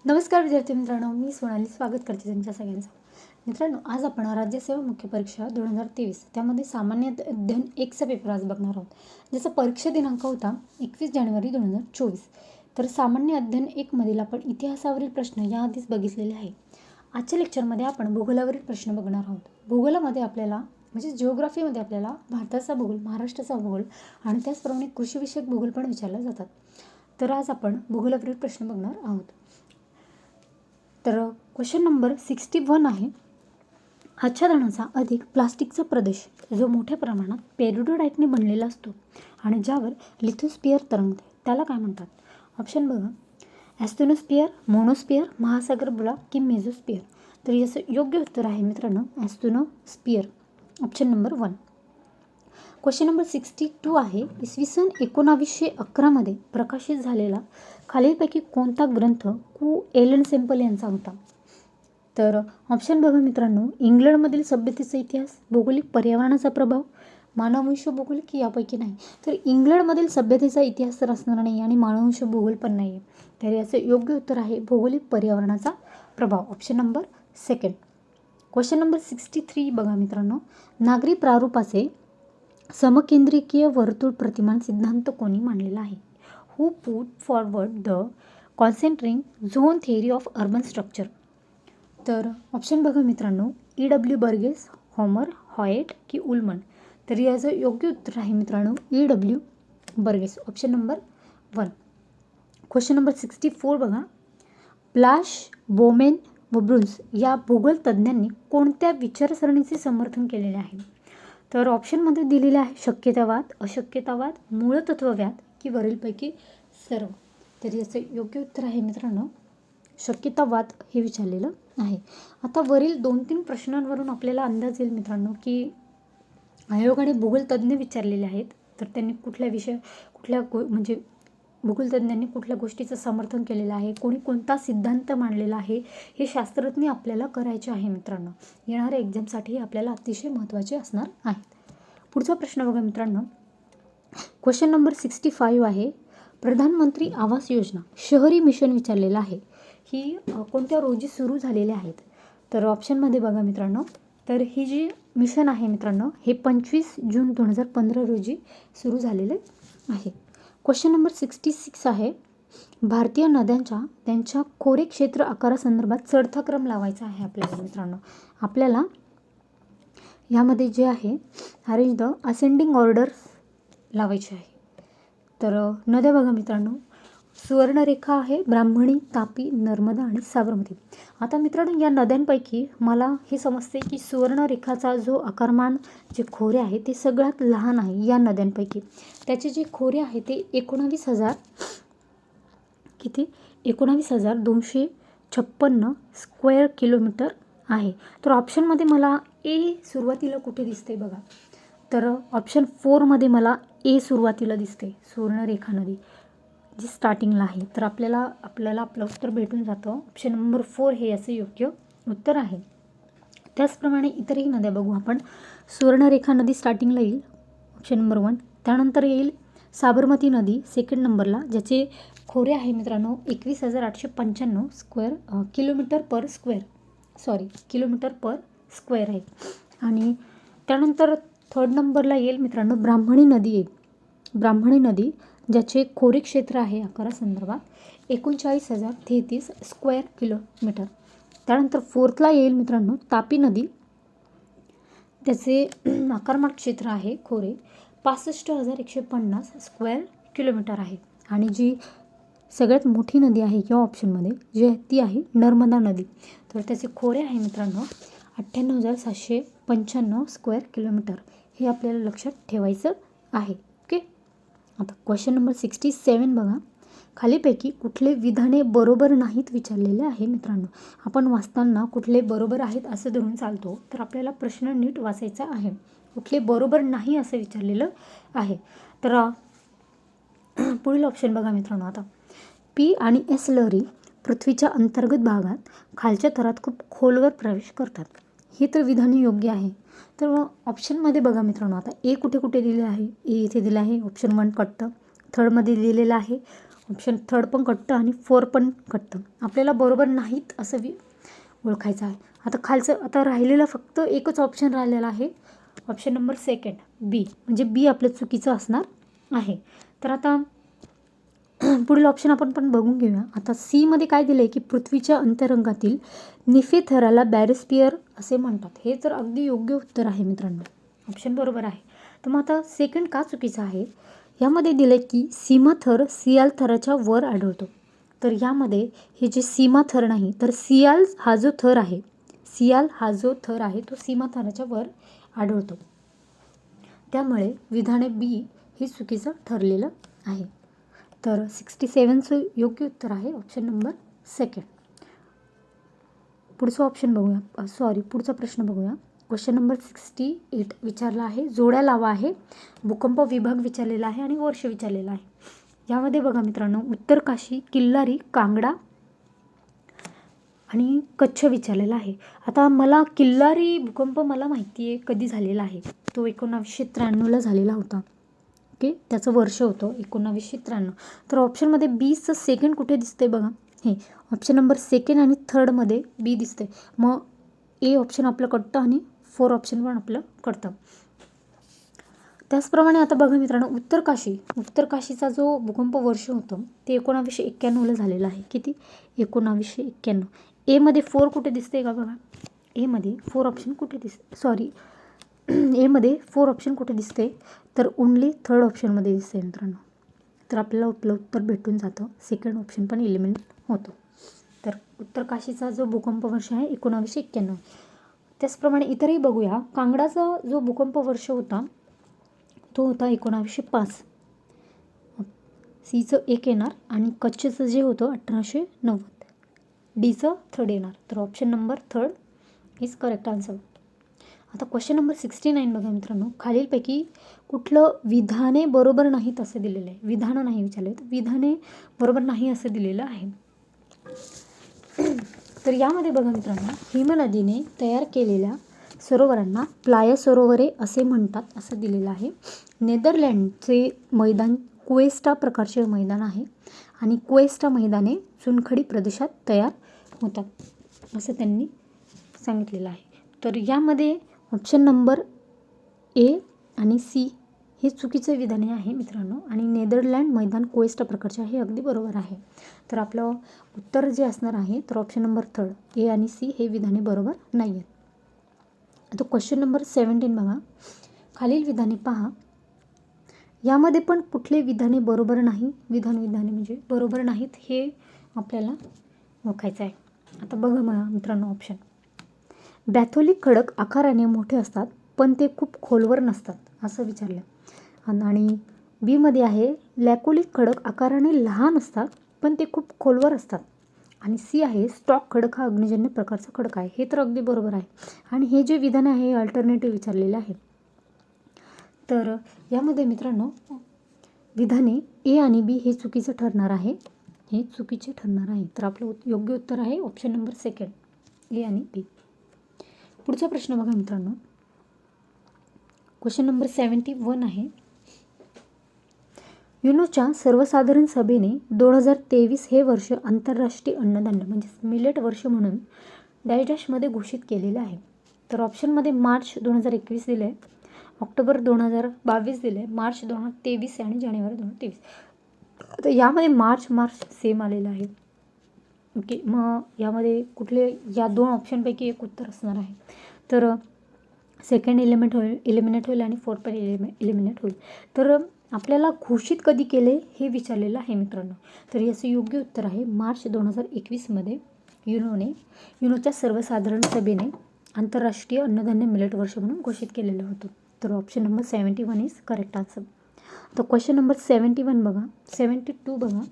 नमस्कार विद्यार्थी मित्रांनो, मी सोनाली स्वागत करते तुमच्या सगळ्यांचं. मित्रांनो, आज आपण राज्यसेवा मुख्य परीक्षा 2023 त्यामध्ये सामान्य अध्ययन 1चा पेपर आज बघणार आहोत. ज्याचा परीक्षा दिनांक होता 21 जानेवारी 2024. तर सामान्य अध्ययन 1मधील आपण इतिहासावरील प्रश्न याआधीच बघितलेले आहे. आजच्या लेक्चरमध्ये आपण भूगोलावरील प्रश्न बघणार आहोत. भूगोलामध्ये आपल्याला जिओग्राफीमध्ये आपल्याला भारताचा भूगोल, महाराष्ट्राचा भूगोल आणि त्याचप्रमाणे कृषीविषयक भूगोल पण विचारले जातात. तर आज आपण भूगोलावरील प्रश्न बघणार आहोत. तर क्वेश्चन नंबर 61 आहे. आच्छादनाचा अधिक प्लास्टिकचा प्रदेश जो मोठ्या प्रमाणात पेरिडोडाईटने बनलेला असतो आणि ज्यावर लिथोस्फिअर तरंगते त्याला काय म्हणतात? ऑप्शन बघा, ॲस्थेनोस्फिअर, मोनोस्फिअर, महासागर बुडा की मेझोस्फिअर. तर याचं योग्य उत्तर आहे मित्रांनो ॲस्थेनोस्फिअर, ऑप्शन नंबर 1. क्वेश्चन नंबर 62 आहे. इसवी सन 1911मध्ये प्रकाशित झालेला खालीलपैकी कोणता ग्रंथ कु एलन सेम्पल यांचा होता? तर ऑप्शन बघा मित्रांनो, इंग्लंडमधील सभ्यतेचा इतिहास, भौगोलिक पर्यावरणाचा प्रभाव, मानववंश भूगोल की यापैकी नाही? तर इंग्लंडमधील सभ्यतेचा इतिहास तर असणार नाही आणि मानववंश भूगोल पण नाही आहे. तर याचं योग्य उत्तर आहे भौगोलिक पर्यावरणाचा प्रभाव, ऑप्शन नंबर 2. क्वेश्चन नंबर 63 बघा मित्रांनो. नागरी प्रारूपाचे समकेंद्रिकीय वर्तुळ प्रतिमान सिद्धांत कोणी मांडलेला आहे? Who put forward the concentric zone theory of urban structure? तर ऑप्शन बघा मित्रांनो, E.W. बर्गेस, हॉमर, हॉयट की उलमन? तर याचं योग्य उत्तर आहे मित्रांनो E.W. Burgess, option number 1. Question number 64 बघा. प्लाश, बोमेन व ब्रुन्स या भूगोल तज्ज्ञांनी कोणत्या विचारसरणीचे समर्थन केलेले आहे? तर ऑप्शनमध्ये दिलेले आहे शक्यतावाद, अशक्यतावाद, मूळतत्ववाद की वरीलपैकी सर्व. तर याचं योग्य उत्तर आहे मित्रांनो शक्यतावाद हे विचारलेलं आहे. आता वरील 2-3 प्रश्नांवरून आपल्याला अंदाज येईल मित्रांनो की आयोगाने भूगोल तज्ज्ञ विचारलेले आहेत. तर त्यांनी भूगोल तज्ज्ञांनी कुठल्या गोष्टीचं समर्थन केलेलं आहे, कोणी कोणता सिद्धांत मांडलेला आहे, हे शास्त्रज्ञ आपल्याला करायचे आहे मित्रांनो. येणाऱ्या एक्झामसाठी आपल्याला अतिशय महत्त्वाचे असणार आहेत. पुढचा प्रश्न बघा मित्रांनो. क्वेश्चन नंबर 65 आहे. प्रधानमंत्री आवास योजना शहरी मिशन विचारलेलं आहे. ही कोणत्या रोजी सुरू झालेले आहेत? तर ऑप्शनमध्ये बघा मित्रांनो, तर ही जी मिशन आहे मित्रांनो हे 25 जून 2015 रोजी सुरू झालेले आहे. क्वेश्चन नंबर 66 आहे. भारतीय नद्यांच्या त्यांच्या खोरे क्षेत्र आकारासंदर्भात चढता क्रम लावायचा आहे आपल्याला मित्रांनो. आपल्याला यामध्ये जे आहे अरेंज द असेंडिंग ऑर्डर्स लावायचे आहे. तर नद्या बघा मित्रांनो, सुवर्णरेखा आहे, ब्राह्मणी, तापी, नर्मदा आणि साबरमती. आता मित्रांनो या नद्यांपैकी मला हे समजते की सुवर्णरेखाचा जो आकारमान जे खोरे आहे ते सगळ्यात लहान आहे या नद्यांपैकी. त्याचे जे खोरे आहे ते 19,256 स्क्वेअर किलोमीटर आहे. तर ऑप्शनमध्ये मला ए सुरुवातीला कुठे दिसते बघा. तर ऑप्शन 4मध्ये मला ए सुरुवातीला दिसते, सुवर्णरेखा नदी जी स्टार्टिंगला आहे. तर आपल्याला आपलं उत्तर भेटून जातं. ऑप्शन नंबर 4 हे याचं योग्य उत्तर आहे. त्याचप्रमाणे इतरही नद्या बघू आपण. सुवर्णरेखा नदी स्टार्टिंगला येईल, ऑप्शन नंबर 1. त्यानंतर येईल साबरमती नदी सेकंड नंबरला, ज्याचे खोरे आहे मित्रांनो 21,895 किलोमीटर पर स्क्वेअर आहे. आणि त्यानंतर थर्ड नंबरला येईल मित्रांनो ब्राह्मणी नदी येईल. ब्राह्मणी नदी ज्याचे खोरे क्षेत्र आहे आकारासंदर्भात 39,033 स्क्वेअर किलोमीटर. त्यानंतर फोर्थला येईल मित्रांनो तापी नदी, त्याचे आकारमान क्षेत्र आहे खोरे 65,150 स्क्वेअर किलोमीटर आहे. आणि जी सगळ्यात मोठी नदी आहे या ऑप्शनमध्ये जी आहे ती आहे नर्मदा नदी. तर त्याचे खोरे आहे मित्रांनो 98,795 स्क्वेअर किलोमीटर. हे आपल्याला लक्षात ठेवायचं आहे. ओके. आता क्वेश्चन नंबर 67 बघा. खालीपैकी कुठले विधाने बरोबर नाहीत विचारलेले आहे मित्रांनो. आपण वाचताना कुठले बरोबर आहेत असं धरून चालतो, तर आपल्याला प्रश्न नीट वाचायचा आहे. कुठले बरोबर नाही असं विचारलेलं आहे. तर पुढील ऑप्शन बघा मित्रांनो. आता पी आणि एस लहरी पृथ्वीच्या अंतर्गत भागात खालच्या थरात खूप खोलवर प्रवेश करतात. ही तर विधाने योग्य आहे. तर ऑप्शनमध्ये बघा मित्रांनो, आता ए कुठे कुठे दिले आहे? ए इथे दिलं आहे, ऑप्शन 1 कट्ट. थर्डमध्ये दिलेलं आहे ऑप्शन थर्ड पण कटतं आणि 4 पण कटतं. आपल्याला बरोबर नाहीत असं ओळखायचं आहे. आता खालचं आता राहिलेलं फक्त एकच ऑप्शन राहिलेला आहे, ऑप्शन नंबर सेकंड बी, म्हणजे बी आपलं चुकीचं असणार आहे. तर आता पुढील ऑप्शन आपण पण बघून घेऊया. आता सीमध्ये काय दिलं आहे की पृथ्वीच्या अंतरंगातील निफे-थराला बॅरोस्फिअर असे म्हणतात. हे तर अगदी योग्य उत्तर आहे मित्रांनो, ऑप्शन बरोबर आहे. तर मग आता सेकंड का चुकीचं आहे? यामध्ये दिलं आहे की सीमाथर सियाल थराच्या वर आढळतो. तर यामध्ये हे जे सीमाथर नाही तर सियाल हा जो थर आहे, सियाल हा जो थर आहे तो सीमाथराच्या वर आढळतो. त्यामुळे विधाने बी हे चुकीचं ठरलेलं आहे. तर 67चं योग्य उत्तर आहे ऑप्शन नंबर सेकंड. पुढचा ऑप्शन बघूया, पुढचा प्रश्न बघूया. क्वेश्चन नंबर 68 विचारला आहे. जोड्या लावा आहे, भूकंप विभाग विचारलेला आहे आणि वर्ष विचारलेला आहे. यामध्ये बघा मित्रांनो, उत्तर काशी, किल्लारी, कांगडा आणि कच्छ विचारलेला आहे. आता मला किल्लारी भूकंप मला माहिती आहे कधी झालेला आहे, तो 1993ला झालेला होता. ओके, त्याचं वर्ष होतं 1993. तर ऑप्शनमध्ये बीचं सेकंड कुठे दिसते बघा, हे ऑप्शन नंबर सेकंड आणि थर्डमध्ये बी दिसते. मग ए ऑप्शन आपलं कटतं आणि 4 ऑप्शन पण आपलं कटतं. त्याचप्रमाणे आता बघा मित्रांनो, उत्तर काशीचा जो भूकंप वर्ष होतं ते 1991ला झालेलं आहे. किती? 1991. एमध्ये 4 कुठे दिसते का बघा, एमध्ये 4 ऑप्शन कुठे दिसते, एमध्ये 4 ऑप्शन कुठे दिसते, तर ओन्ली थर्ड ऑप्शनमध्ये दिसते मित्रांनो. तर आपल्याला उत्तर भेटून जातं, सेकंड ऑप्शन पण एलिमिनेट होतो. तर उत्तर काशीचा जो भूकंप वर्ष आहे 1991. त्याचप्रमाणे इतरही बघूया. कांगडाचा जो भूकंप वर्ष होता तो होता 1905. सीचं 1 येणार आणि कच्छचं जे होतं 1890. डीचं थर्ड येणार. तर option number third is correct answer. आता क्वेश्चन नंबर 69 बघा मित्रांनो, खालीलपैकी कुठलं विधाने बरोबर नाहीत असं दिलेलं आहे. विधानं नाही विचारले, तर विधाने बरोबर नाही असं दिलेलं आहे. तर यामध्ये बघा मित्रांनो, हिमनदीने तयार केलेल्या सरोवरांना प्लाया सरोवरे असे म्हणतात असं दिलेलं आहे. नेदरलँडचे मैदान क्वेस्टा प्रकारचे मैदान आहे आणि क्वेस्टा मैदाने चुनखडी प्रदेशात तयार होतात असं त्यांनी सांगितलेलं आहे. तर यामध्ये ऑप्शन नंबर ए आणि सी हे चुकीचं विधाने आहे मित्रांनो, आणि नेदरलँड मैदान क्वेस्टा प्रकारचे आहे अगदी बरोबर आहे. तर आपलं उत्तर जे असणार आहे तर ऑप्शन नंबर थर्ड ए आणि सी हे विधाने बरोबर नाही आहेत. आता क्वेश्चन नंबर 17 बघा, खालील विधाने पहा, यामध्ये पण कुठले विधाने बरोबर नाही, विधाने म्हणजे बरोबर नाहीत हे आपल्याला ओळखायचं आहे. आता बघा मित्रांनो, ऑप्शन बॅथोलिक खडक आकाराने मोठे असतात पण ते खूप खोलवर नसतात असं विचारलं. आणि बीमध्ये आहे लॅकोलिक खडक आकाराने लहान असतात पण ते खूप खोलवर असतात. आणि सी आहे स्टॉक खडक हा अग्निजन्य प्रकारचा खडक आहे. हे तर अगदी बरोबर आहे. आणि हे जे विधान आहे हे अल्टरनेटिव्ह विचारलेले आहे. तर यामध्ये मित्रांनो विधाने ए आणि बी हे चुकीचं ठरणार आहे, हे चुकीचे ठरणार आहे. तर आपलं योग्य उत्तर आहे ऑप्शन नंबर सेकंड ए आणि बी. पुढचा प्रश्न बघा मित्रांनो, क्वेश्चन नंबर 71 आहे. युनोच्या सर्वसाधारण सभेने 2023 हे वर्ष आंतरराष्ट्रीय अन्नधान्य म्हणजे मिलेट वर्ष म्हणून डॅशमध्ये घोषित केलेले आहे. तर ऑप्शनमध्ये मार्च 2021 दिले आहे, ऑक्टोबर 2022 दिले आहे, मार्च 2023 आणि जानेवारी 2023. तर यामध्ये मार्च सेम आलेलं आहे. ओके, मग यामध्ये कुठले या 2 ऑप्शनपैकी एक उत्तर असणार आहे. तर सेकंड एलिमिनेट होईल आणि 4 पण एलिमिनेट होईल. तर आपल्याला घोषित कधी केले हे विचारलेलं आहे मित्रांनो. तर याचं योग्य उत्तर आहे मार्च 2021मध्ये युनोच्या सर्वसाधारण सभेने आंतरराष्ट्रीय अन्नधान्य मिलेट वर्ष म्हणून घोषित केलेलं होतं. तर option number 71 is correct answer. तर क्वेश्चन नंबर 71 बघा, 72 बघा.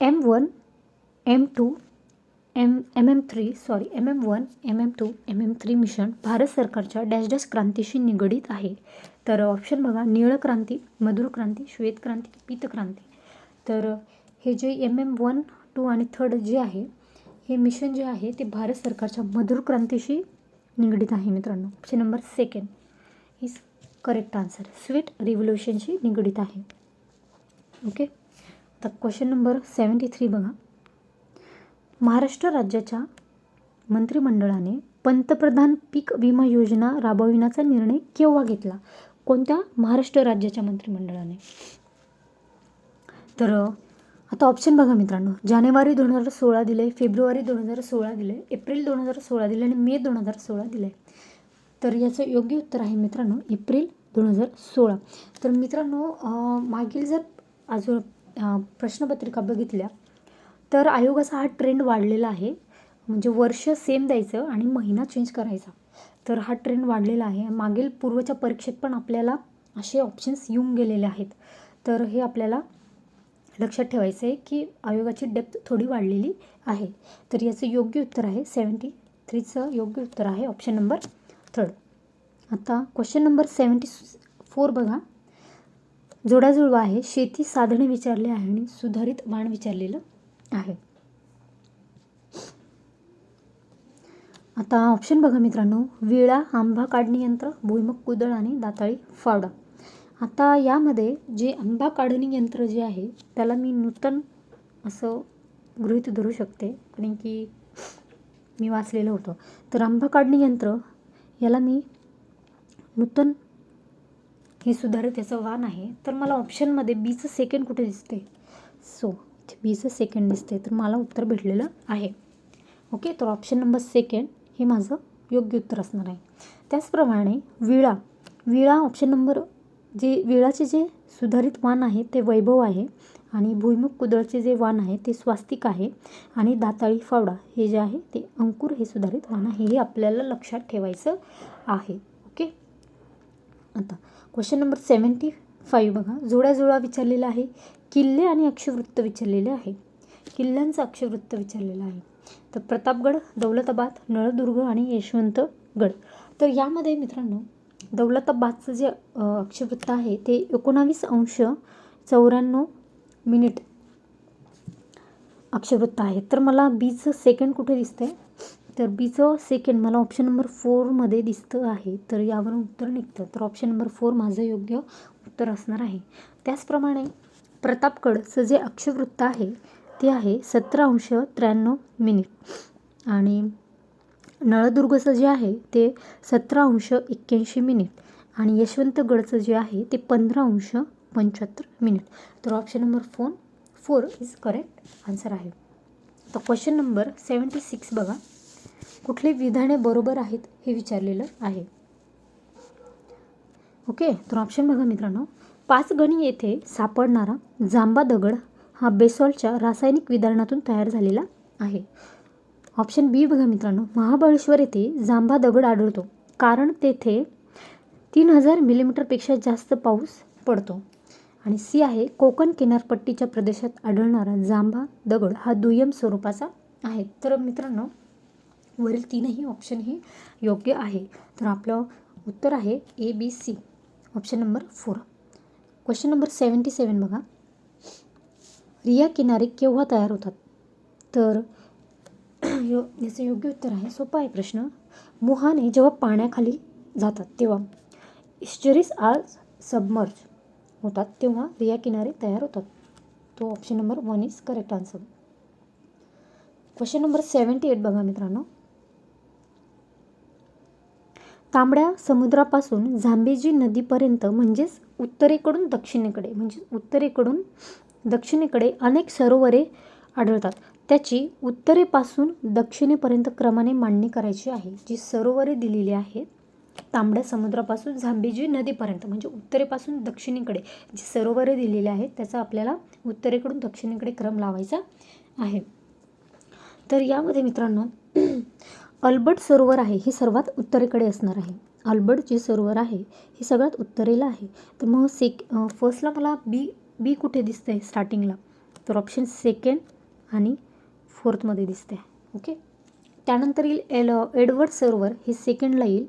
M1, M2, MM1, MM2, MM3 mission Bharat सरकारच्या डॅश क्रांतीशी निगडीत आहे. तर ऑप्शन बघा, निळ क्रांती, मधुर क्रांती, श्वेत क्रांती, पीत क्रांती. तर हे जे MM1, 2 आणि 3 जे आहे हे मिशन जे आहे ते भारत सरकारच्या मधुर क्रांतीशी निगडीत आहे मित्रांनो. Option number second is correct answer sweet रिव्होल्युशनशी निगडीत आहे. ओके. तर क्वेश्चन नंबर 73 बघा. महाराष्ट्र राज्याच्या मंत्रिमंडळाने पंतप्रधान पीक विमा योजना राबविण्याचा निर्णय केव्हा घेतला? कोणत्या महाराष्ट्र राज्याच्या मंत्रिमंडळाने? तर आता ऑप्शन बघा मित्रांनो. जानेवारी 2016 दिले, फेब्रुवारी 2016 दिले, एप्रिल 2016 दिले आणि मे 2016 दिले. तर याचं योग्य उत्तर आहे मित्रांनो एप्रिल 2016. तर मित्रांनो मागील जर अजून प्रश्नपत्रिका बघितल्या तर आयोगाचा हा ट्रेंड वाढलेला आहे. म्हणजे वर्ष सेम द्यायचं आणि महिना चेंज करायचा. तर हा ट्रेंड वाढलेला आहे. मागील पूर्वच्या परीक्षेत पण आपल्याला असे ऑप्शन्स येऊन गेलेले आहेत. तर हे आपल्याला लक्षात ठेवायचं आहे की आयोगाची डेप्थ थोडी वाढलेली आहे. तर याचं योग्य उत्तर आहे 73चं योग्य उत्तर आहे ऑप्शन नंबर 3. आता क्वेश्चन नंबर 74 बघा. जोडाजुळवा आहे. शेती साधने विचारले आहे आणि सुधारित वाण विचारलेलं आहे. आता ऑप्शन बघा मित्रांनो. विळा, आंबा काढणी यंत्र, भुईमूग कुदळ आणि दाताळी फावडा. आता यामध्ये जे आंबा काढणी यंत्र जे आहे त्याला मी नूतन असं गृहीत धरू शकते कारण की मी वाचलेलं होतं. तर आंबा काढणी यंत्र याला मी नूतन हे सुधारित याचं वाण आहे. तर मला ऑप्शनमध्ये बीचं सेकंड कुठे दिसते? सो बीचं सेकंड दिसते. तर मला उत्तर भेटलेलं आहे. ओके. तर ऑप्शन नंबर सेकंड हे माझं योग्य उत्तर असणार आहे. त्याचप्रमाणे विळा ऑप्शन नंबर विळाचे जे सुधारित वाण आहे ते वैभव आहे आणि भुईमूग कुदळचे जे वाण आहे ते स्वास्तिक आहे आणि दाताळी फावडा हे जे आहे ते अंकुर हे सुधारित वाण आहे. हे आपल्याला लक्षात ठेवायचं आहे. ओके. आता क्वेश्चन नंबर 75 बघा. जोड्याजुळवा विचारलेला आहे. किल्ले आणि अक्षवृत्त विचारलेले आहे. किल्ल्यांचं अक्षवृत्त विचारलेलं आहे. तर प्रतापगड, दौलताबाद, नळदुर्ग आणि यशवंतगड. तर यामध्ये मित्रांनो दौलताबादचं जे अक्षवृत्त आहे ते 19°94' अक्षवृत्त आहे. तर मला बीचं सेकंड कुठे दिसतंय? तर बीचं सेकंड मला ऑप्शन नंबर 4मध्ये दिसतं आहे. तर यावरून उत्तर निघतं. तर ऑप्शन नंबर 4 माझं योग्य उत्तर असणार आहे. त्याचप्रमाणे प्रतापगडचं जे अक्षवृत्त आहे ते आहे 17°93' आणि नळदुर्गचं जे आहे ते 17°81' आणि यशवंतगडचं जे आहे ते 15°75'. तर option number 4 is correct answer आहे. तर क्वेश्चन नंबर 76 बघा. कुठली विधाने बरोबर आहेत हे विचारलेलं आहे. ओके. तर ऑप्शन बघा मित्रांनो. पाचगणी येथे सापडणारा जांबा दगड हा बेसॉल्टच्या रासायनिक विधानातून तयार झालेला आहे. ऑप्शन बी बघा मित्रांनो. महाबळेश्वर येथे जांबा दगड आढळतो कारण तेथे 3000 मिलीमीटरपेक्षा जास्त पाऊस पडतो. आणि सी आहे कोकण किनारपट्टीच्या प्रदेशात आढळणारा जांबा दगड हा दुय्यम स्वरूपाचा आहे. तर मित्रांनो वरील तीनही ऑप्शन हे योग्य आहे. तर आपलं उत्तर आहे ABC option number 4. Question number 77 बघा. रिया किनारे केव्हा तयार होतात? तर याचं योग्य उत्तर आहे. सोपा आहे प्रश्न. मुहाने जेव्हा पाण्याखाली जातात तेव्हा इस्चरीज आर सबमर्ज होतात तेव्हा रिया किनारे तयार होतात. तो option number 1 is correct answer. Question number 78 बघा मित्रांनो. तांबड्या समुद्रापासून झांबेजी नदीपर्यंत म्हणजेच उत्तरेकडून दक्षिणेकडे अनेक सरोवरे आढळतात. त्याची उत्तरेपासून दक्षिणेपर्यंत क्रमाने मांडणी करायची आहे. जी सरोवरे दिलेली आहेत तांबड्या समुद्रापासून झांबेजी नदीपर्यंत म्हणजे उत्तरेपासून दक्षिणेकडे जी सरोवरे दिलेली आहेत त्याचा आपल्याला उत्तरेकडून दक्षिणेकडे क्रम लावायचा आहे. तर यामध्ये मित्रांनो अल्बर्ट सरोवर आहे हे सर्वात उत्तरेकडे असणार आहे. अल्बर्ट जे सरोवर आहे हे सगळ्यात उत्तरेला आहे. तर मग फर्स्टला मला बी कुठे दिसतंय स्टार्टिंगला? तर ऑप्शन सेकंड आणि 4थमध्ये दिसते. ओके. त्यानंतर येईल एडवर्ड सरोवर हे सेकंडला येईल.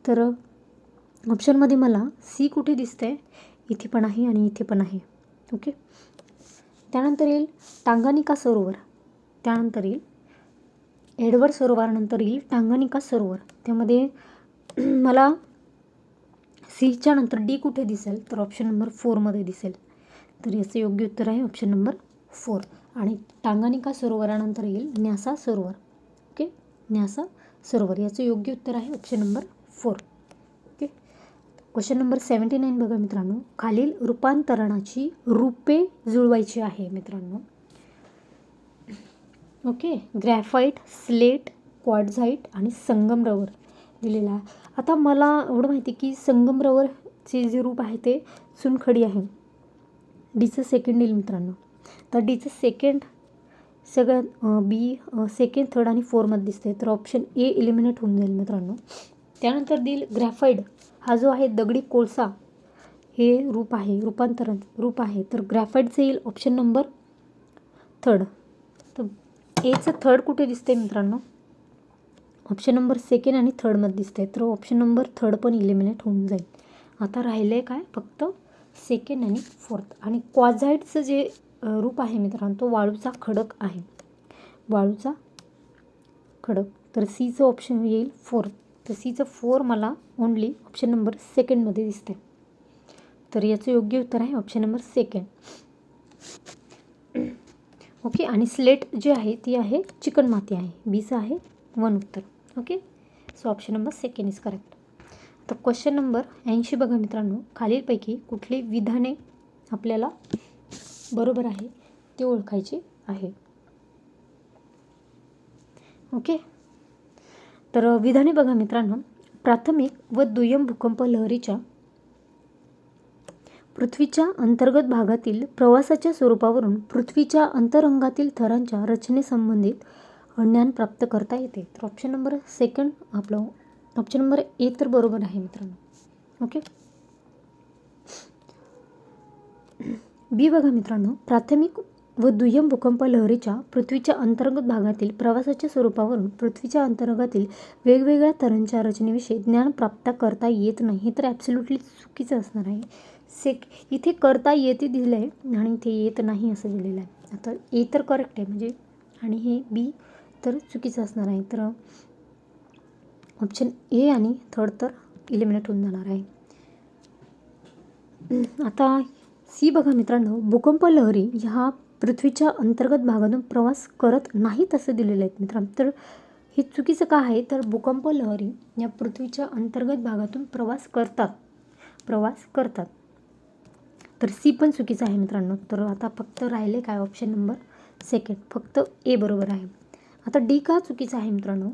तर ऑप्शनमध्ये मला सी कुठे दिसतंय? इथे पण आहे आणि इथे पण आहे. ओके. त्यानंतर येईल टांगानिका सरोवर. त्यानंतर येईल एडवर्ड सरोवरानंतर येईल टांगानिका सरोवर. त्यामध्ये मला सीच्या नंतर डी कुठे दिसेल तर ऑप्शन नंबर 4मध्ये दिसेल. तर याचं योग्य उत्तर आहे ऑप्शन नंबर 4. आणि टांगानिका सरोवरानंतर येईल न्यासा सरोवर. ओके, न्यासा सरोवर याचं योग्य उत्तर आहे option number 4. Okay, question number 79 बघा मित्रांनो. खालील रूपांतरणाची रूपे जुळवायची आहे मित्रांनो. ओके, ग्रॅफाईट, स्लेट, क्वार्ट्झाईट आणि संगमरवर दिलेला आहे. आता मला एवढं माहिती की संगमरवरचे जे रूप आहे ते चुनखडी आहे. डीचं सेकंड येईल मित्रांनो. तर डीचं सेकंड सगळ्यात बी सेकंड, थर्ड आणि 4मध्ये दिसते. तर ऑप्शन ए इलिमिनेट होऊन जाईल मित्रांनो. त्यानंतर देईल ग्रॅफाईट. हा जो आहे दगडी कोळसा हे रूप आहे, रूपांतरण रूप आहे. तर ग्रॅफाईटचं येईल ऑप्शन नंबर 3. तर एचं थर्ड कुठे दिसते मित्रांनो? ऑप्शन नंबर 2 आणि 3मध्ये दिसते. तर ऑप्शन नंबर 3 पण इलिमिनेट होऊन जाईल. आता राहिले काय फक्त 2 आणि 4. आणि क्वार्ट्झाईटचं जे रूप आहे मित्रांनो तो वाळूचा खडक आहे, वाळूचा खडक. तर सीचं ऑप्शन येईल 4. तर सीचं 4 मला ओनली ऑप्शन नंबर 2मध्ये दिसते. तर याचं योग्य उत्तर आहे ऑप्शन नंबर 2. ओके, आणि स्लेट जी आहे ती आहे चिकणमाती आहे. बीचं आहे 1 उत्तर. Okay, so option number 2 is correct. तर क्वेश्चन नंबर 80 बघा मित्रांनो. खालीलपैकी कुठली विधाने आपल्याला बरोबर आहे ते ओळखायचे आहे. ओके, तर विधाने बघा मित्रांनो. प्राथमिक व दुय्यम भूकंप लहरीच्या पृथ्वीच्या अंतर्गत भागातील प्रवासाच्या स्वरूपावरून पृथ्वीच्या अंतरंगातील थरांच्या रचनेसंबंधित ज्ञान प्राप्त करता येते. तर ऑप्शन नंबर 2 आपलं ऑप्शन नंबर ए तर बरोबर आहे मित्रांनो. ओके, बी बघा मित्रांनो. प्राथमिक व दुय्यम भूकंप लहरीच्या पृथ्वीच्या अंतर्गत भागातील प्रवासाच्या स्वरूपावरून पृथ्वीच्या अंतर्गातील वेगवेगळ्या थरांच्या रचनेविषयी ज्ञान प्राप्त करता येत नाही. हे तर ॲब्सोल्युटली चुकीचं असणार आहे. इथे करता येते दिलं आहे आणि इथे येत नाही असं दिलेलं आहे. आता ए तर करेक्ट आहे म्हणजे, आणि हे बी तर चुकीचं असणार आहे. तर ऑप्शन ए आणि 3 तर इलिमिनेट होऊन जाणार आहे. आता सी बघा मित्रांनो. भूकंप लहरी ह्या पृथ्वीच्या अंतर्गत भागातून प्रवास करत नाहीत असं दिलेलं आहे मित्रांनो. तर हे चुकीचं का आहे? तर भूकंप लहरी या पृथ्वीच्या अंतर्गत भागातून प्रवास करतात. तर सी पण चुकीचं आहे मित्रांनो. तर आता फक्त राहिले काय ऑप्शन नंबर 2, फक्त ए बरोबर आहे. आता डी का चुकीचं आहे मित्रांनो?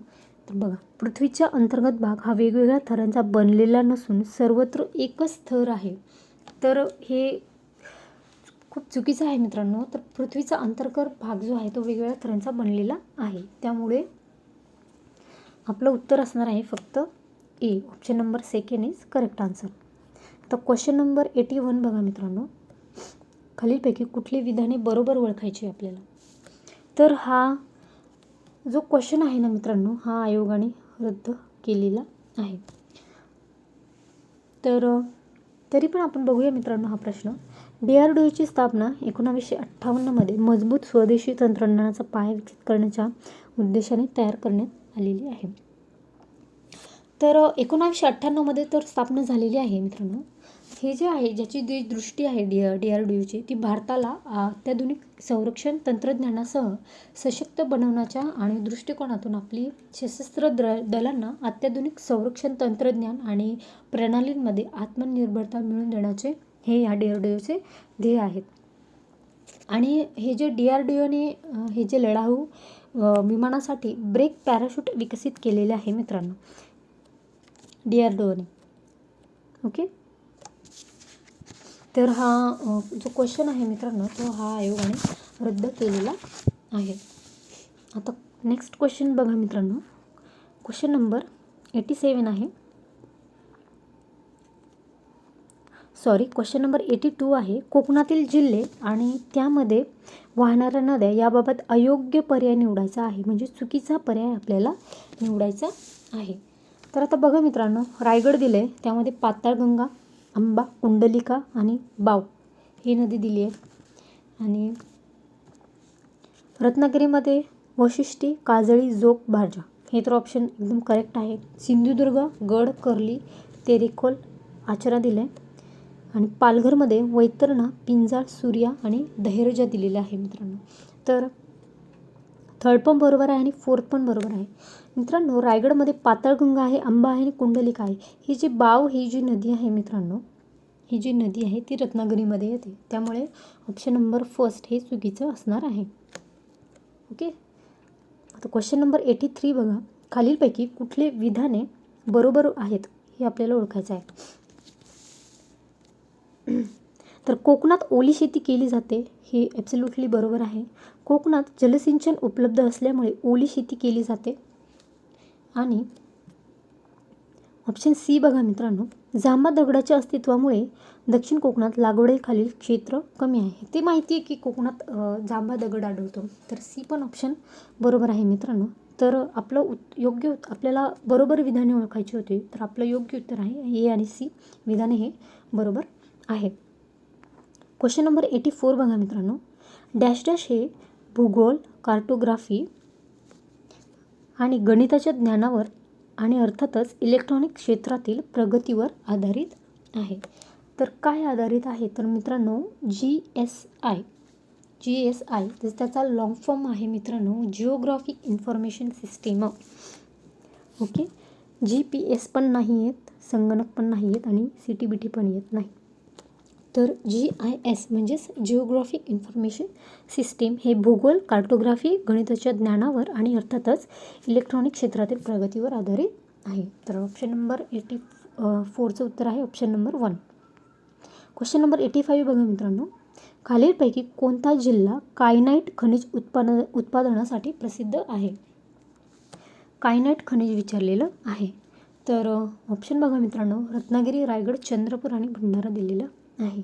तर बघा, पृथ्वीच्या अंतर्गत भाग हा वेगवेगळ्या थरांचा बनलेला नसून सर्वत्र एकच थर आहे. तर हे खूप चुकीचं आहे मित्रांनो. तर पृथ्वीचा अंतर्गत भाग जो आहे तो वेगवेगळ्या थरांचा बनलेला आहे. त्यामुळे आपलं उत्तर असणार आहे फक्त A, option number 2 is correct answer. आता क्वेश्चन नंबर 81 बघा मित्रांनो. खालीलपैकी कुठली विधाने बरोबर ओळखायची आपल्याला? तर हा जो क्वेश्चन आहे ना मित्रांनो, हा आयोगाने रद्द केलेला आहे. तर तरी पण आपण बघूया मित्रांनो हा प्रश्न. DRDOची स्थापना 1958मध्ये मजबूत स्वदेशी तंत्रज्ञानाचा पाया विकसित करण्याच्या उद्देशाने तयार करण्यात आलेली आहे. तर 1998मध्ये तर स्थापना झालेली आहे मित्रांनो. हे जे आहे ज्याची जी दृष्टी आहे DRDOची ती भारताला अत्याधुनिक संरक्षण तंत्रज्ञानासह सशक्त बनवण्याच्या आणि दृष्टिकोनातून आपली सशस्त्र दलांना अत्याधुनिक संरक्षण तंत्रज्ञान आणि प्रणालींमध्ये आत्मनिर्भरता मिळवून देण्याचे हे या DRDOचे ध्येय आहेत. आणि हे जे DRDOने हे जे लढाऊ विमानासाठी ब्रेक पॅराशूट विकसित केलेले आहे मित्रांनो DRDOने. ओके, तर हा जो क्वेश्चन आहे मित्रांनो तो हा आयोगाने रद्द केलेला आहे. आता नेक्स्ट क्वेश्चन बघा मित्रांनो. क्वेश्चन नंबर 87 आहे. क्वेश्चन नंबर 82 आहे. कोकणातील जिल्हे आणि त्यामध्ये वाहणाऱ्या नद्या याबाबत अयोग्य पर्याय निवडायचा आहे, म्हणजे चुकीचा पर्याय आपल्याला निवडायचा आहे. तर आता बघा मित्रांनो, रायगड दिले त्यामध्ये पाताळगंगा, अंबा, कुंडलिका आणि बाव ही नदी दिली आहे. आणि रत्नागिरीमध्ये वशिष्ठी, काजळी, जोग, भारजा हे तर ऑप्शन एकदम करेक्ट आहे. सिंधुदुर्ग, गड, कर्ली, तेरेखोल आचरा दिलं आहे आणि पालघरमध्ये वैतरणा, पिंजाळ, सूर्या आणि दहेरजा दिलेल्या आहे मित्रांनो. तर थर्ड पण बरोबर आहे आणि फोर्थ पण बरोबर आहे मित्रांनो. रायगडमध्ये पाताळगंगा आहे, अंबा आहे आणि कुंडलिका आहे. ही जी ही जी नदी आहे मित्रांनो, ही जी नदी आहे ती रत्नागिरीमध्ये येते. त्यामुळे ऑप्शन नंबर फर्स्ट हे चुकीचं असणार आहे. ओके. आता क्वेश्चन नंबर 83 बघा. खालीलपैकी कुठले विधाने बरोबर आहेत हे आपल्याला ओळखायचं आहे. तर कोकणात ओली शेती केली जाते, हे ॲब्सोल्युटली बरोबर आहे. कोकणात जलसिंचन उपलब्ध असल्यामुळे ओली शेती केली जाते. आणि ऑप्शन सी बघा मित्रांनो, जांभा दगडाच्या अस्तित्वामुळे दक्षिण कोकणात लागवडीखालील क्षेत्र कमी आहे. ते माहिती आहे की कोकणात जांभा दगड आढळतो. तर सी पण ऑप्शन बरोबर आहे मित्रांनो. तर आपलं आपल्याला बरोबर विधाने ओळखायची होती. तर आपलं योग्य उत्तर आहे ए आणि सी विधाने हे बरोबर आहे. क्वेश्चन नंबर 84 बघा मित्रांनो. डॅश डॅश हे भूगोल, कार्टोग्राफी आणि गणिताच्या ज्ञानावर आणि अर्थातच इलेक्ट्रॉनिक क्षेत्रातील प्रगतीवर आधारित आहे. तर काय आधारित आहे तर मित्रांनो GSI त्याचा लॉंग फॉर्म आहे मित्रांनो geographic information system. Okay. GPS पण नाही येत, संगणक पण नाही येत आणि CTBT पण येत नाही. तर GIS म्हणजेच जिओग्राफिक इन्फॉर्मेशन सिस्टीम हे भूगोल, कार्टोग्राफी, गणिताच्या ज्ञानावर आणि अर्थातच इलेक्ट्रॉनिक क्षेत्रातील प्रगतीवर आधारित आहे. तर ऑप्शन नंबर 84चं उत्तर आहे ऑप्शन नंबर 1. क्वेश्चन नंबर 85 बघा मित्रांनो. खालीलपैकी कोणता जिल्हा कायनाईट खनिज उत्पादनासाठी प्रसिद्ध आहे? कायनाईट खनिज विचारलेलं आहे. तर ऑप्शन बघा मित्रांनो, रत्नागिरी, रायगड, चंद्रपूर आणि भंडारा दिलेलं आहे.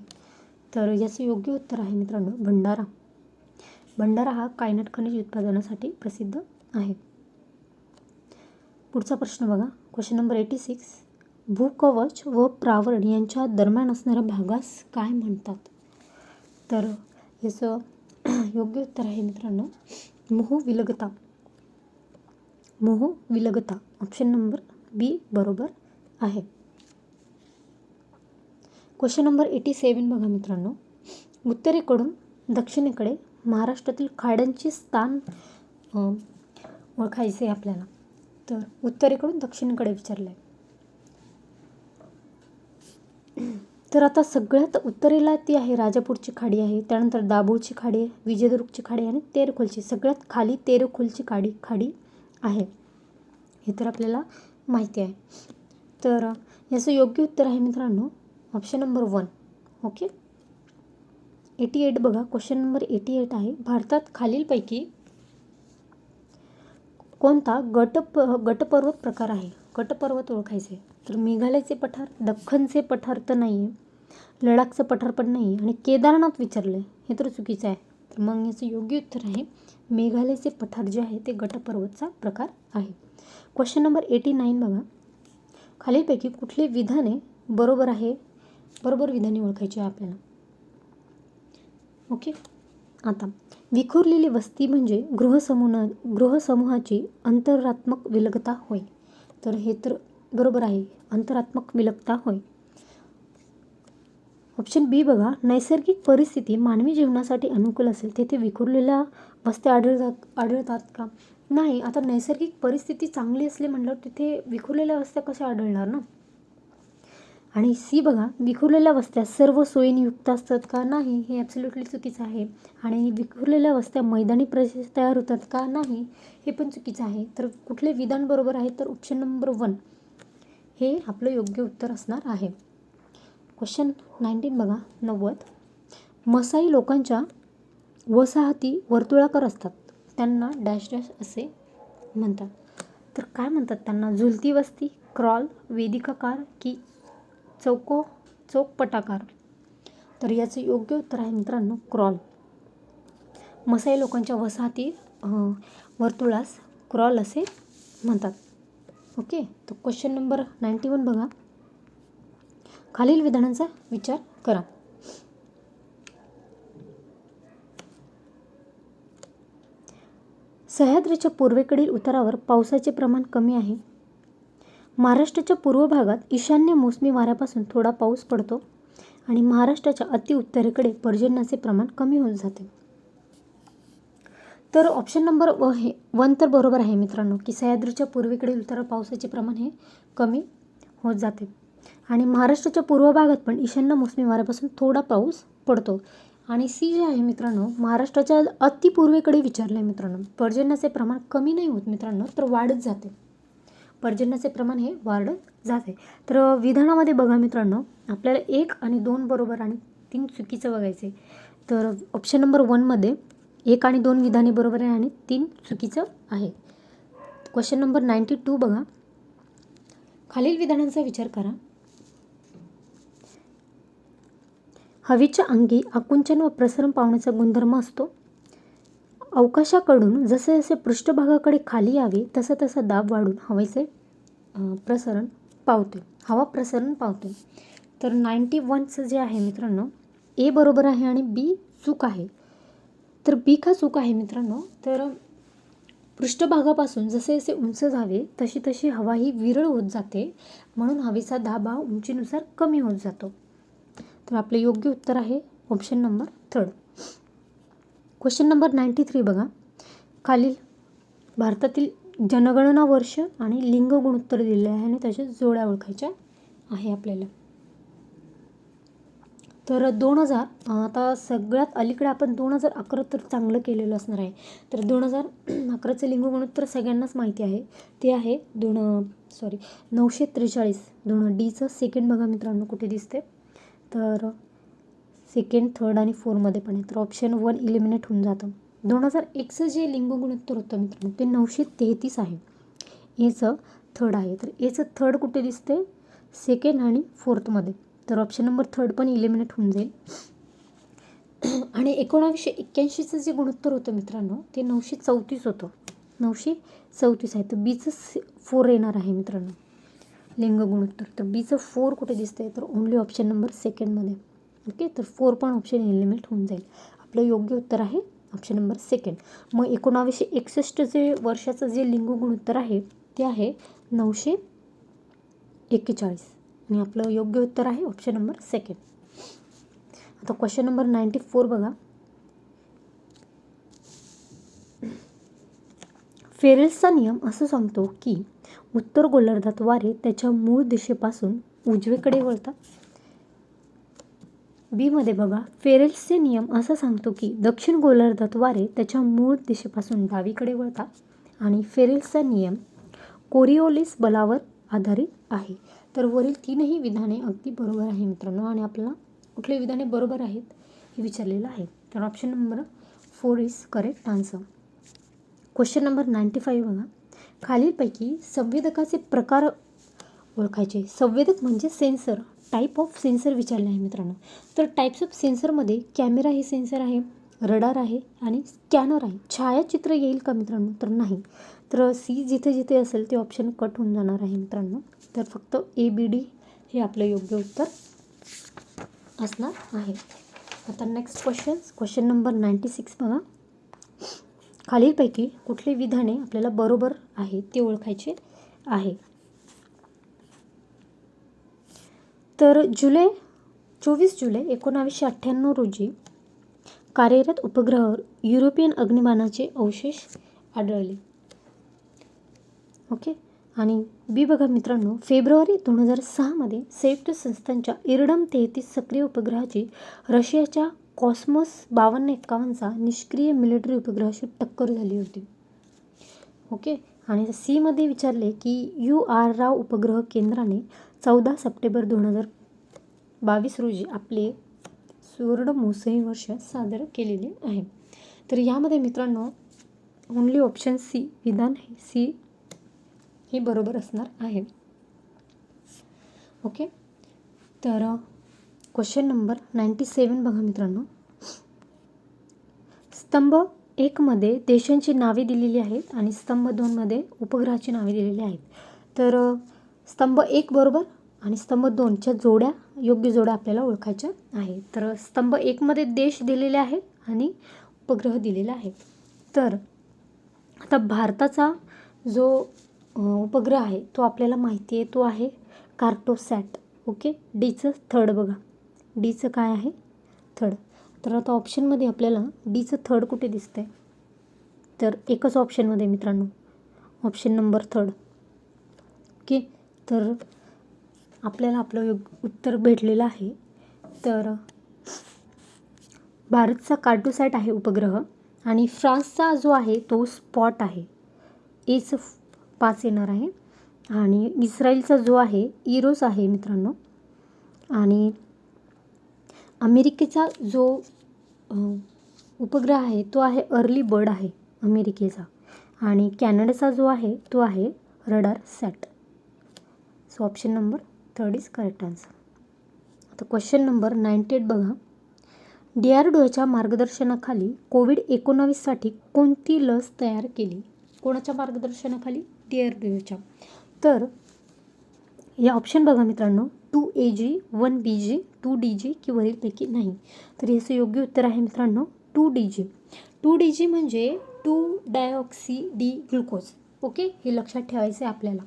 तर याचं योग्य उत्तर आहे मित्रांनो भंडारा. भंडारा हा कायनाईट खनिज उत्पादनासाठी प्रसिद्ध आहे. पुढचा प्रश्न बघा. Question number 86. भूकवच व प्रावरण यांच्या दरम्यान असणाऱ्या भागास काय म्हणतात? तर याचं योग्य उत्तर आहे मित्रांनो मोहविलगता. मोहविलगता ऑप्शन नंबर बी बरोबर आहे. क्वेश्चन नंबर 87 बघा मित्रांनो. उत्तरेकडून दक्षिणेकडे महाराष्ट्रातील खाड्यांचे स्थान ओळखायचे आहे आपल्याला. तर उत्तरेकडून दक्षिणेकडे विचारलं आहे. तर आता सगळ्यात उत्तरेला ती आहे राजापूरची खाडी आहे, त्यानंतर दाभोळची खाडी आहे, विजयदुर्गची खाडी आहे आणि तेरखोलची. सगळ्यात खाली तेरखोलची खाडी आहे, हे तर आपल्याला माहिती आहे. तर याचं योग्य उत्तर आहे मित्रांनो ऑप्शन नंबर 1. ओके. 88 बघा. क्वेश्चन नंबर 88 आहे. भारतात खालीलपैकी कोणता गटपर्वत प्रकार आहे? गटपर्वत ओळखायचे. तर मेघालयचे पठार, दख्खनचे पठार तर नाही आहे, लडाखचं पठार पण नाही आहे आणि केदारनाथ विचारलं आहे, हे तर चुकीचं आहे. तर मग याचं योग्य उत्तर आहे मेघालयचे पठार जे आहे ते गटपर्वतचा प्रकार आहे. क्वेश्चन नंबर 89 बघा. खालीलपैकी कुठली विधाने बरोबर आहे? बरोबर विधाने ओळखायची आहे आपल्याला. ओके. आता विखुरलेली वस्ती म्हणजे गृहसमूहाची अंतरात्मक विलगता होय. तर हे तर बरोबर आहे, अंतरात्मक विलगता होय. ऑप्शन बी बघा. नैसर्गिक परिस्थिती मानवी जीवनासाठी अनुकूल असेल तेथे विखुरलेल्या वस्त्या आढळतात का? नाही. आता नैसर्गिक परिस्थिती चांगली असली म्हटल्यावर तिथे विखुरलेल्या वस्त्या कशा आढळणार ना? आणि सी बघा. विखुरलेल्या वस्त्या सर्व सोयीने युक्त असतात का? नाही, हे ॲब्सोल्युटली चुकीचं आहे. आणि विखुरलेल्या वस्त्या मैदानी प्रदेश तयार होतात का? नाही, हे पण चुकीचं आहे. तर कुठले विधान बरोबर आहे? तर ऑप्शन नंबर 1 हे आपलं योग्य उत्तर असणार आहे. क्वेश्चन 19 बघा. 90. मसाई लोकांच्या वसाहती वर्तुळाकार असतात, त्यांना डॅश डॅश असे म्हणतात. तर काय म्हणतात त्यांना? झुलती वस्ती, क्रॉल, वेदिकाकार की चौकपटाकार? तर याचं योग्य उत्तर आहे मित्रांनो क्रॉल. मसाई लोकांच्या वसाहती वर्तुळास क्रॉल असे म्हणतात. ओके. तर क्वेश्चन नंबर 91 बघा. खालील विधानांचा विचार करा. सह्याद्रीच्या पूर्वेकडील उतारावर पावसाचे प्रमाण कमी आहे. महाराष्ट्राच्या पूर्व भागात ईशान्य मोसमी वाऱ्यापासून थोडा पाऊस पडतो आणि महाराष्ट्राच्या अतिउत्तरेकडे पर्जन्याचे प्रमाण कमी होत जाते. तर ऑप्शन नंबर 1 तर बरोबर आहे मित्रांनो, की सह्याद्रीच्या पूर्वेकडील उतार पावसाचे प्रमाण हे कमी होत जाते आणि महाराष्ट्राच्या पूर्व भागात पण ईशान्य मोसमी वाऱ्यापासून थोडा पाऊस पडतो. आणि सी जे आहे मित्रांनो, महाराष्ट्राच्या अतिपूर्वेकडे विचारलं आहे मित्रांनो. पर्जन्याचे प्रमाण कमी नाही होत मित्रांनो, तर वाढत जाते. पर्जन्याचे प्रमाण हे वाढत जाते. तर विधानामध्ये बघा मित्रांनो, आपल्याला 1 आणि 2 बरोबर आणि 3 चुकीचं बघायचे. तर ऑप्शन नंबर 1मध्ये 1 आणि 2 विधाने बरोबर आहे आणि 3 चुकीचं आहे. क्वेश्चन नंबर 92 बघा. खालील विधानांचा विचार करा. हवेच्या अंगी आकुंचन व प्रसरण पावण्याचा गुणधर्म असतो. अवकाशाकडून जसे जसे पृष्ठभागाकडे खाली यावे तसा तसा दाब वाढून हवेचे प्रसरण पावते. हवा प्रसरण पावते. तर 91चं जे आहे मित्रांनो, ए बरोबर आहे आणि बी चूक आहे. तर बी का चूक आहे मित्रांनो, तर पृष्ठभागापासून जसे जसे उंच जावे तशी तशी हवा ही विरळ होत जाते, म्हणून हवेचा दाब हा उंचीनुसार कमी होत जातो. तर आपले योग्य उत्तर आहे ऑप्शन नंबर 3. क्वेश्चन नंबर 93 बघा. खालील भारतातील जनगणना वर्ष आणि लिंग गुणोत्तर दिले आहे आणि त्याच्या जोड्या ओळखायच्या आहे आपल्याला. तर 2000 आता सगळ्यात अलीकडे आपण 2011 तर चांगलं केलेलं असणार आहे. तर 2011चं लिंग गुणोत्तर सगळ्यांनाच माहिती आहे. ते आहे 943. डीचं सेकंड बघा मित्रांनो कुठे दिसते, तर सेकंड, थर्ड आणि 4मध्ये पण आहे. तर ऑप्शन 1 इलिमिनेट होऊन जातं. 2001चं जे लिंग गुणोत्तर होतं मित्रांनो, ते 933 आहे. एचं थर्ड आहे. तर एचं थर्ड कुठे दिसते, सेकंड आणि 4थमध्ये. तर ऑप्शन नंबर 3 पण इलिमिनेट होऊन जाईल. आणि 1981चं जे गुणोत्तर होतं मित्रांनो, ते 934 होतं. 934 आहे. तर बीचं 4 येणार आहे मित्रांनो लिंग गुणोत्तर. तर बीचं 4 कुठे दिसतंय, तर ओन्ली ऑप्शन नंबर 2मध्ये. ओके, तर 4 पण ऑप्शन इलिमिनेट होऊन जाईल. आपलं योग्य उत्तर आहे ऑप्शन नंबर 2. मग 1961 जे वर्षाचं जे लिंग गुणोत्तर आहे ते आहे 941 आणि आपलं योग्य उत्तर आहे ऑप्शन नंबर 2. आता क्वेश्चन नंबर 94 बघा. फेरेल्सचा नियम असं सांगतो की उत्तर गोलार्धात वारे त्याच्या मूळ दिशेपासून उजवीकडे वळतात. बीमध्ये बघा. फेरेल्सचे नियम असं सांगतो की दक्षिण गोलार्धात वारे त्याच्या मूळ दिशेपासून डावीकडे वळतात. आणि फेरेल्सचा नियम कोरिओलिस बलावर आधारित आहे. तर वरील 3ही विधाने अगदी बरोबर आहे मित्रांनो. आणि आपल्याला कुठले विधाने बरोबर आहेत हे विचारलेलं आहे. तर option number 4 is correct answer. Question number 95 बघा. खालीलपैकी संवेदकाचे प्रकार ओळखायचे. संवेदक म्हणजे सेन्सर, टाईप ऑफ सेन्सर विचारले आहे मित्रांनो. तर टाईप्स ऑफ सेन्सरमध्ये कॅमेरा हे सेन्सर आहे, रडार आहे आणि स्कॅनर आहे. छायाचित्र येईल का मित्रांनो, तर नाही. तर सी जिथे जिथे असेल ते ऑप्शन कट होऊन जाणार आहे मित्रांनो. तर फक्त ABD हे आपलं योग्य उत्तर असणार आहे. आता नेक्स्ट क्वेश्चन नंबर 96 बघा. खालीलपैकी कुठले विधाने आपल्याला बरोबर आहे ते ओळखायचे आहे. तर 24 जुलै 1998 रोजी कार्यरत उपग्रहावर युरोपियन अग्निबाणाचे अवशेष आढळले. ओके, आणि बी बघा मित्रांनो. फेब्रुवारी 2006मध्ये संयुक्त संस्थांच्या इरडम 33 सक्रिय उपग्रहाची रशियाच्या कॉस्मोस 5251चा निष्क्रिय मिलिटरी उपग्रहाशी टक्कर झाली होती. ओके, आणि सीमध्ये विचारले की UR राव उपग्रह केंद्राने 14 सप्टेंबर 2022 रोजी आपले सुवर्ण महोत्सवी वर्ष साजरे केलेले आहे. तर यामध्ये मित्रांनो ओन्ली ऑप्शन सी विधान सी हे बरोबर असणार आहे. ओके, तर क्वेश्चन नंबर 97 बघा मित्रांनो. स्तंभ 1मध्ये देशांची नावे दिलेली आहेत आणि स्तंभ 2मध्ये उपग्रहाची नावे दिलेली आहेत. तर स्तंभ 1 बरोबर आणि स्तंभ 2च्या जोड्या, योग्य जोड्या आपल्याला ओळखायच्या आहे. तर स्तंभ 1मध्ये देश दिलेले आहेत आणि उपग्रह दिलेला आहे. तर आता भारताचा जो उपग्रह आहे तो आपल्याला माहिती आहे, तो आहे कार्टोसॅट. ओके, डीचं थर्ड बघा, डीचं काय आहे थर्ड. तर आता ऑप्शनमध्ये आपल्याला डीचं थर्ड कुठे दिसतंय, तर एकच ऑप्शनमध्ये मित्रांनो, ऑप्शन नंबर थर्ड. ओके, तर आपल्याला आपलं उत्तर भेटलेलं आहे. तर भारतचा कार्टोसॅट आहे उपग्रह आणि फ्रान्सचा जो आहे तो स्पॉट आहे, एच 5 येणार आहे. आणि इस्रायलचा जो आहे इरोस आहे मित्रांनो. आणि अमेरिकेचा जो उपग्रह आहे तो आहे अर्ली बर्ड आहे अमेरिकेचा. आणि कॅनडाचा जो आहे तो आहे radar sat. So option number third is correct answer. आता क्वेश्चन नंबर 98 बघा. DRDOच्या मार्गदर्शनाखाली कोविड-19साठी कोणती लस तयार केली? कोणाच्या मार्गदर्शनाखाली? DRDOच्या. तर या ऑप्शन बघा मित्रांनो, 2AG, 1BG, 2DG की वरीलपैकी नाही. तर याचं योग्य उत्तर आहे मित्रांनो 2DG. 2DG म्हणजे 2-डायऑक्सी डी ग्लुकोज. ओके, हे लक्षात ठेवायचं आहे आपल्याला.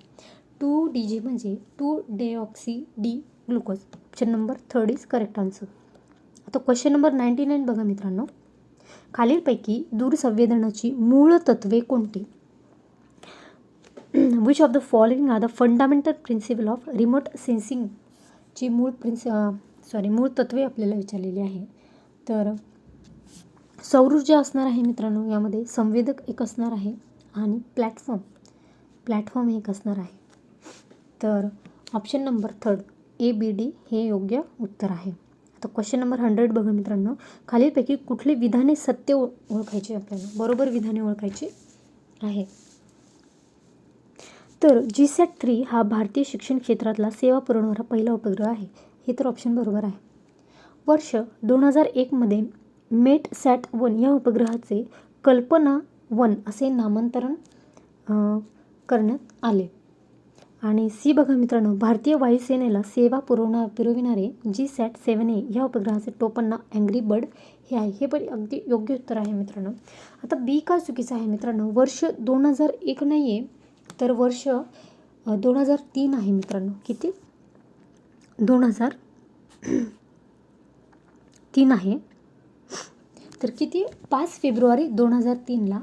2DG म्हणजे 2-डायऑक्सी D glucose. Option number third is correct answer. आता क्वेश्चन नंबर 99 बघा मित्रांनो. खालीलपैकी दूरसंवेदनाची मूळ तत्वे कोणती? Which of the following are the fundamental principle of remote सेन्सिंगची मूळ तत्वे आपल्याला विचारलेली आहे. तर सौरऊर्जा असणार आहे मित्रांनो, यामध्ये संवेदक एक असणार आहे आणि प्लॅटफॉर्म एक असणार आहे. तर ऑप्शन नंबर थर्ड ABD हे योग्य उत्तर आहे. आता क्वेश्चन नंबर 100 बघा मित्रांनो. खालीलपैकी कुठली विधाने सत्य ओळखायची आपल्याला? बरोबर विधाने ओळखायची आहे. तर GSAT-3 हा भारतीय शिक्षण क्षेत्रातला सेवा पुरवणारा पहिला उपग्रह आहे. हे तर ऑप्शन बरोबर आहे. वर्ष 2001मध्ये METSAT-1 या उपग्रहाचे कल्पना 1 असे नामांतरण करण्यात आले. आणि सी बघा मित्रांनो, भारतीय वायुसेनेला सेवा पुरविणारे GSAT-7A या उपग्रहाचे टोपण नाव अँग्री बर्ड हे आहे. हे पण अगदी योग्य उत्तर आहे मित्रांनो. आता बी का चुकीचं आहे मित्रांनो? वर्ष 2001 नाही आहे, तर वर्ष 2003 आहे मित्रांनो. किती? 2003 आहे. तर किती? 5 फेब्रुवारी 2003ला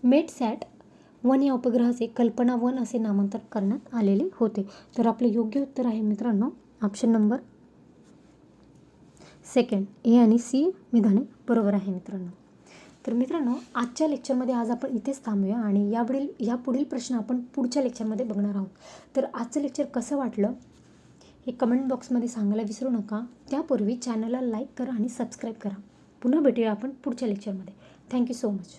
METSAT-1 या उपग्रहाचे कल्पना 1 असे नामांतर करण्यात आलेले होते. तर आपले योग्य उत्तर आहे मित्रांनो ऑप्शन नंबर सेकंड, ए आणि सी विधाने बरोबर आहे मित्रांनो. तर मित्रांनो, आजच्या लेक्चरमध्ये आज आपण इथेच थांबूया आणि यापुढील प्रश्न आपण पुढच्या लेक्चरमध्ये बघणार आहोत. तर आजचं लेक्चर कसं वाटलं हे कमेंट बॉक्समध्ये सांगायला विसरू नका. त्यापूर्वी चॅनलला लाईक करा आणि सबस्क्राईब करा. पुन्हा भेटूया आपण पुढच्या लेक्चरमध्ये. Thank you so much.